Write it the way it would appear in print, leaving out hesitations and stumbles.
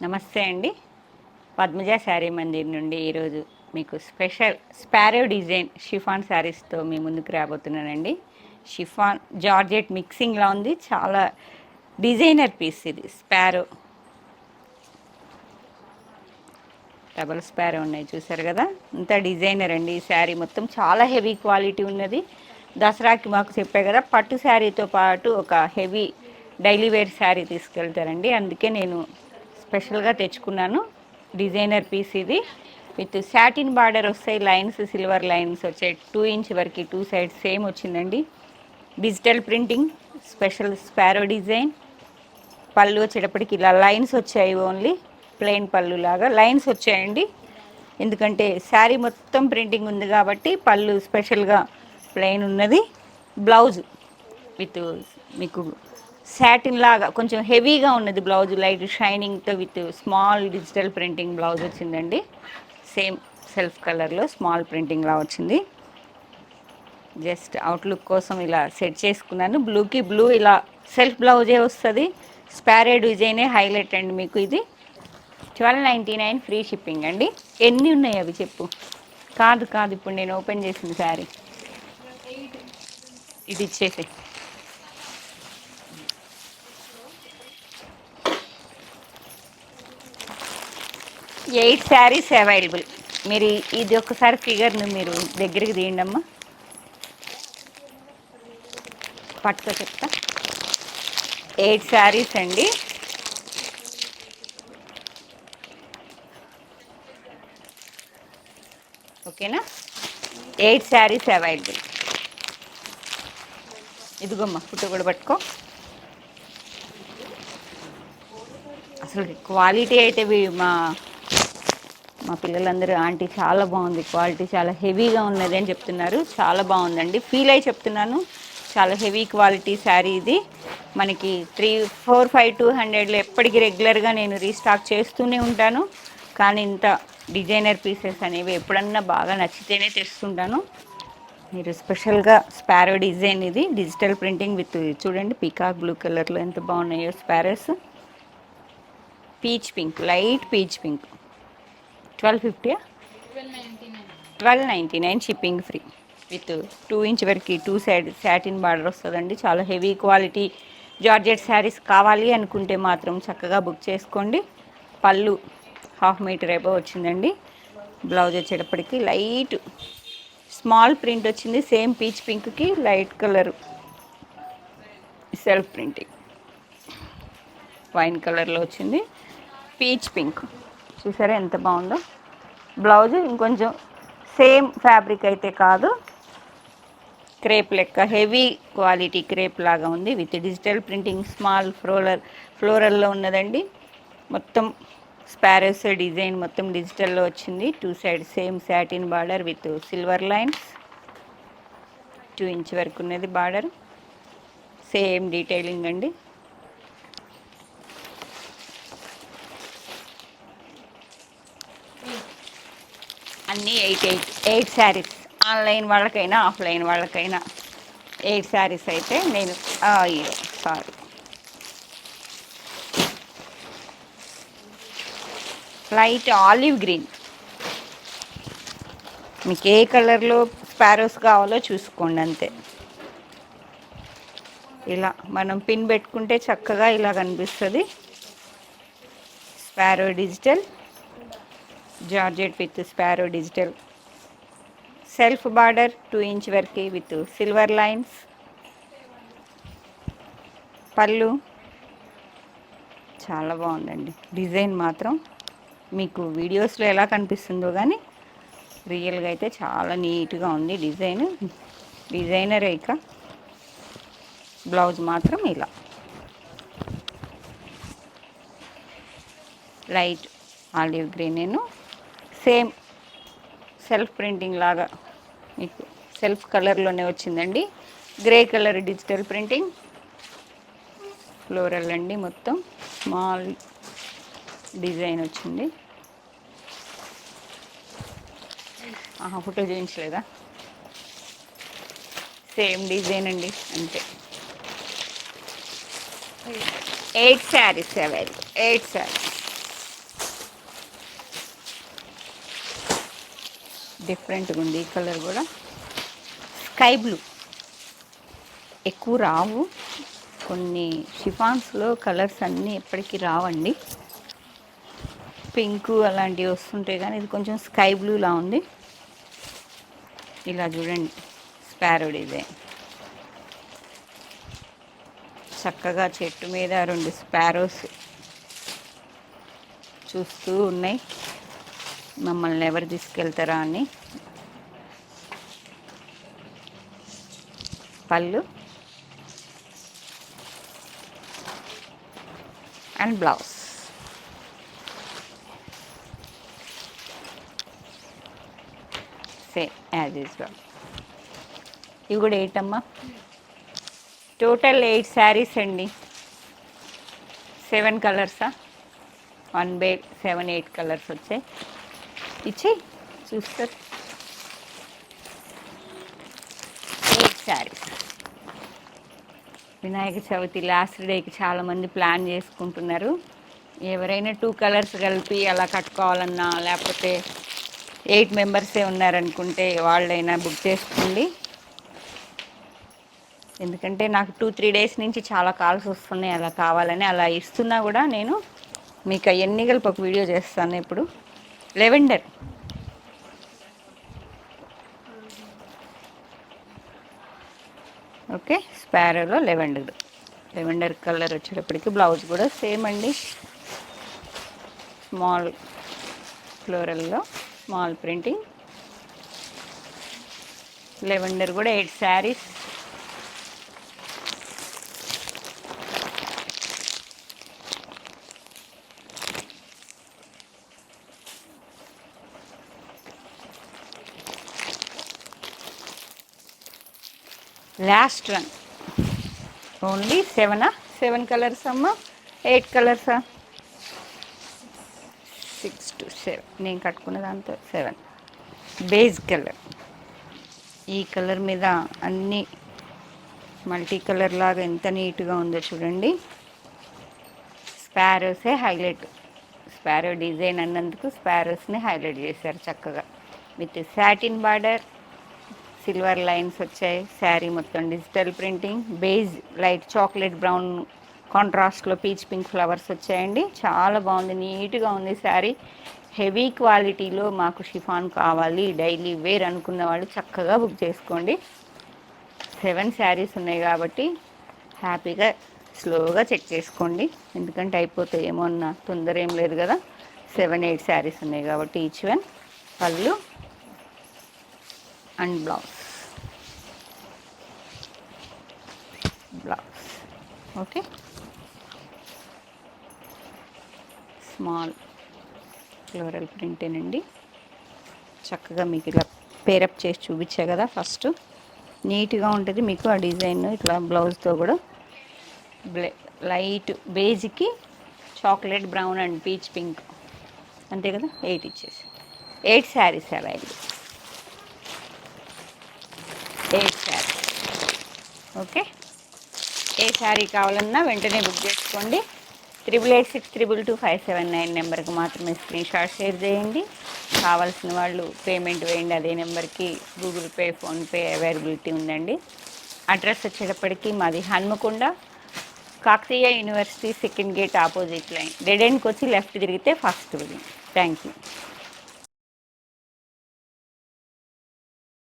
నమస్తే అండి. పద్మజ శారీ మందిర్ నుండి ఈరోజు మీకు స్పెషల్ స్పారో డిజైన్ షిఫాన్ శారీస్తో మీ ముందుకు రాబోతున్నానండి. షిఫాన్ జార్జెట్ మిక్సింగ్లా ఉంది. చాలా డిజైనర్ పీస్ ఇది. స్పారో డబల్ స్పారో ఉన్నాయి, చూసారు కదా. అంతా డిజైనర్ అండి. ఈ శారీ మొత్తం చాలా హెవీ క్వాలిటీ ఉన్నది. దసరాకి మాకు చెప్పే కదా, పట్టు శారీతో పాటు ఒక హెవీ డైలీ వేర్ శారీ తీసుకెళ్తారండి. అందుకే నేను స్పెషల్గా తెచ్చుకున్నాను. డిజైనర్ పీస్ ఇది. విత్ సాటిన్ బార్డర్ వస్తాయి, లైన్స్ సిల్వర్ లైన్స్ వచ్చాయి. 2 ఇంచ్ వరకు 2 సైడ్స్ సేమ్ వచ్చిందండి. Digital printing, special sparrow design. పళ్ళు వచ్చేటప్పటికి ఇలా లైన్స్ వచ్చాయి. ఓన్లీ ప్లెయిన్ పళ్ళు లాగా లైన్స్ వచ్చాయండి. ఎందుకంటే శారీ మొత్తం ప్రింటింగ్ ఉంది కాబట్టి పళ్ళు స్పెషల్గా ప్లెయిన్ ఉన్నది. బ్లౌజ్ విత్ మీకు సాటిన్ లాగా కొంచెం హెవీగా ఉన్నది బ్లౌజ్, లైట్ షైనింగ్తో with small digital printing blouse వచ్చిందండి. సేమ్ సెల్ఫ్ కలర్లో స్మాల్ ప్రింటింగ్ లా వచ్చింది. జస్ట్ అవుట్లుక్ కోసం ఇలా సెట్ చేసుకున్నాను. బ్లూకి బ్లూ ఇలా సెల్ఫ్ బ్లౌజే వస్తుంది. స్పారే డిజైనే హైలైట్ అండి. మీకు ఇది 1299 ఫ్రీ షిప్పింగ్ అండి. ఎన్ని ఉన్నాయి అవి చెప్పు. కాదు కాదు, ఇప్పుడు నేను ఓపెన్ చేసిన శారీ ఇది ఇచ్చేసి. Eight saris available. మీరు ఇది ఒకసారి ఫిగర్ను మీరు దగ్గరికి తీయండి అమ్మా, పట్టుకో చెప్తా. 8 శారీస్ అండి. ఓకేనా. 8 శారీస్ అవైలబుల్. ఇదిగోమ్మా, ఫోటో కూడా పట్టుకో. అసలు క్వాలిటీ అయితే మా మా పిల్లలందరూ ఆంటీ చాలా బాగుంది, క్వాలిటీ చాలా హెవీగా ఉన్నది అని చెప్తున్నారు. చాలా బాగుందండి, ఫీల్ అయి చెప్తున్నాను. చాలా హెవీ క్వాలిటీ శారీ ఇది. మనకి 345-200లో ఎప్పటికీ రెగ్యులర్గా నేను రీస్టాక్ చేస్తూనే ఉంటాను. కానీ ఇంత డిజైనర్ పీసెస్ అనేవి ఎప్పుడన్నా బాగా నచ్చితేనే తెస్తుంటాను. మీరు స్పెషల్గా స్పారో డిజైన్ ఇది డిజిటల్ ప్రింటింగ్ విత్ చూడండి పీకాక్ బ్లూ కలర్లో ఎంత బాగున్నాయో sparrows. Peach pink, light peach pink. 1250, 1299 shipping free. With 2 inch వరకు 2 సైడ్ సాటిన్ బార్డర్ వస్తుందండి. చాలా హెవీ క్వాలిటీ జార్జెట్ శారీస్ కావాలి అనుకుంటే మాత్రం చక్కగా బుక్ చేసుకోండి. పళ్ళు 1/2 మీటర్ ఎబో వచ్చిందండి. బ్లౌజ్ వచ్చేటప్పటికి లైట్ స్మాల్ ప్రింట్ వచ్చింది. సేమ్ పీచ్ పింక్కి light colour self printing wine కలర్లో వచ్చింది. పీచ్ పింక్ చూసారా ఎంత బాగుందో. బ్లౌజ్ ఇంకొంచెం సేమ్ ఫ్యాబ్రిక్ అయితే కాదు, క్రేప్ లెక్క హెవీ క్వాలిటీ క్రేప్ లాగా ఉంది. విత్ డిజిటల్ ప్రింటింగ్ స్మాల్ ఫ్లోరల్లో ఉన్నదండి. మొత్తం స్పారోస్ డిజైన్ మొత్తం డిజిటల్లో వచ్చింది. 2 side same satin border with silver lines. 2 inch వరకు ఉన్నది బార్డర్. సేమ్ డీటెయిలింగ్ అండి. అన్నీ 8 శారీస్. ఆన్లైన్ వాళ్ళకైనా ఆఫ్లైన్ వాళ్ళకైనా 8 శారీస్ అయితే నేను సారీ లైట్ ఆలివ్ గ్రీన్. మీకు ఏ కలర్లో స్పారోస్ కావాలో చూసుకోండి అంతే. ఇలా మనం పిన్ పెట్టుకుంటే చక్కగా ఇలా కనిపిస్తుంది. Sparrow digital georgette with sparrow digital self border 2 inch వరకు విత్ సిల్వర్ లైన్స్. పళ్ళు చాలా బాగుందండి. డిజైన్ మాత్రం మీకు వీడియోస్లో ఎలా కనిపిస్తుందో కానీ రియల్గా అయితే చాలా నీట్గా ఉంది డిజైన్. డిజైనర్ ఇక బ్లౌజ్ మాత్రం ఇలా లైట్ ఆలివ్ గ్రీన్. నేను సేమ్ సెల్ఫ్ ప్రింటింగ్ లాగా మీకు సెల్ఫ్ కలర్లోనే వచ్చిందండి. Grey colour digital printing floral అండి. మొత్తం స్మాల్ డిజైన్ వచ్చింది. ఫోటో చూపించలేదా, సేమ్ డిజైన్ అండి అంతే. 8 శారీస్ అవైలబుల్. 8 శారీస్. డిఫరెంట్గా ఉంది ఈ కలర్ కూడా. స్కై బ్లూ ఎక్కువ రావు, కొన్ని షిఫాన్స్లో కలర్స్ అన్నీ ఎప్పటికీ రావండి. పింక్ అలాంటివి వస్తుంటాయి కానీ ఇది కొంచెం స్కై బ్లూలా ఉంది. ఇలా చూడండి స్పారో డిజైన్. చక్కగా చెట్టు మీద 2 స్పారోస్ చూస్తూ ఉన్నాయి మమ్మల్ని ఎవరు తీసుకెళ్తారా అని. పళ్ళు and blouse. Same as usual. ఇవి కూడా 8 అమ్మా. టోటల్ 8 శారీస్ అండి. 7 కలర్సా? 1 బై 7 8 కలర్స్ వచ్చాయి. ఇచ్చి చూస్తారు. 8 శారీస్. వినాయక చవితి లాస్ట్ డేకి చాలామంది ప్లాన్ చేసుకుంటున్నారు. ఎవరైనా 2 కలర్స్ కలిపి అలా కట్టుకోవాలన్నా, లేకపోతే 8 మెంబర్సే ఉన్నారనుకుంటే వాళ్ళైనా బుక్ చేసుకోండి. ఎందుకంటే నాకు 2-3 డేస్ నుంచి చాలా కాల్స్ వస్తున్నాయి అలా కావాలని. అలా ఇస్తున్నా కూడా నేను మీకు అవన్నీ కలిపి ఒక వీడియో చేస్తాను ఇప్పుడు. లెవెండర్ ఓకే, స్పారోలో లెవెండర్ కలర్ వచ్చేటప్పటికి బ్లౌజ్ కూడా సేమ్ అండి. స్మాల్ ఫ్లోరల్లో స్మాల్ ప్రింటింగ్. లెవెండర్ కూడా 8 saris. Last one only 7 colours అమ్మా. 8 కలర్సా? 6 to 7. నేను కట్టుకున్న దాంతో 7. Beige colour. ఈ కలర్ మీద అన్నీ మల్టీ కలర్ లాగా ఎంత నీట్గా ఉందో చూడండి. స్పారోసే హైలైట్. స్పారో డిజైన్ అన్నందుకు స్పారోస్ని హైలైట్ చేశారు చక్కగా. With satin border, silver lines వచ్చాయి. శారీ మొత్తం digital printing. Beige light chocolate brown కాంట్రాస్ట్లో పీచ్ పింక్ ఫ్లవర్స్ వచ్చాయండి. చాలా బాగుంది, నీట్గా ఉంది శారీ. హెవీ క్వాలిటీలో మాకు షిఫాన్ కావాలి డైలీ వేర్ అనుకున్న వాళ్ళు చక్కగా బుక్ చేసుకోండి. 7 శారీస్ ఉన్నాయి కాబట్టి హ్యాపీగా స్లోగా చెక్ చేసుకోండి, ఎందుకంటే అయిపోతాయేమో అన్న తొందర ఏం లేదు కదా. 7-8 శారీస్ ఉన్నాయి కాబట్టి ఈచ్ వన్. పళ్ళు and blouse. Okay, small floral ప్రింటేనండి. చక్కగా మీకు ఇలా పేరప్ చేసి చూపించా కదా ఫస్ట్. నీట్గా ఉంటుంది మీకు ఆ డిజైన్. ఇట్లా బ్లౌజ్తో కూడా లైట్ బేజ్కి chocolate brown and peach pink, అంతే కదా. 8 ఇచ్చేసి 8 శారీస్ అవైలబుల్. 8 శారీస్. ఓకే, ఏ శారీ కావాలన్నా వెంటనే బుక్ చేసుకోండి. 8886222579 నెంబర్కి మాత్రమే స్క్రీన్ షాట్ షేర్ చేయండి. కావాల్సిన వాళ్ళు పేమెంట్ వేయండి అదే నెంబర్కి. గూగుల్ పే, ఫోన్పే అవైలబిలిటీ ఉందండి. అడ్రస్ వచ్చేటప్పటికి మాది Hanamkonda, Kakatiya university 2nd gate opposite line. Dead ఎండ్కి వచ్చి లెఫ్ట్ తిరిగితే ఫస్ట్ బిల్డింగ్. Thank you.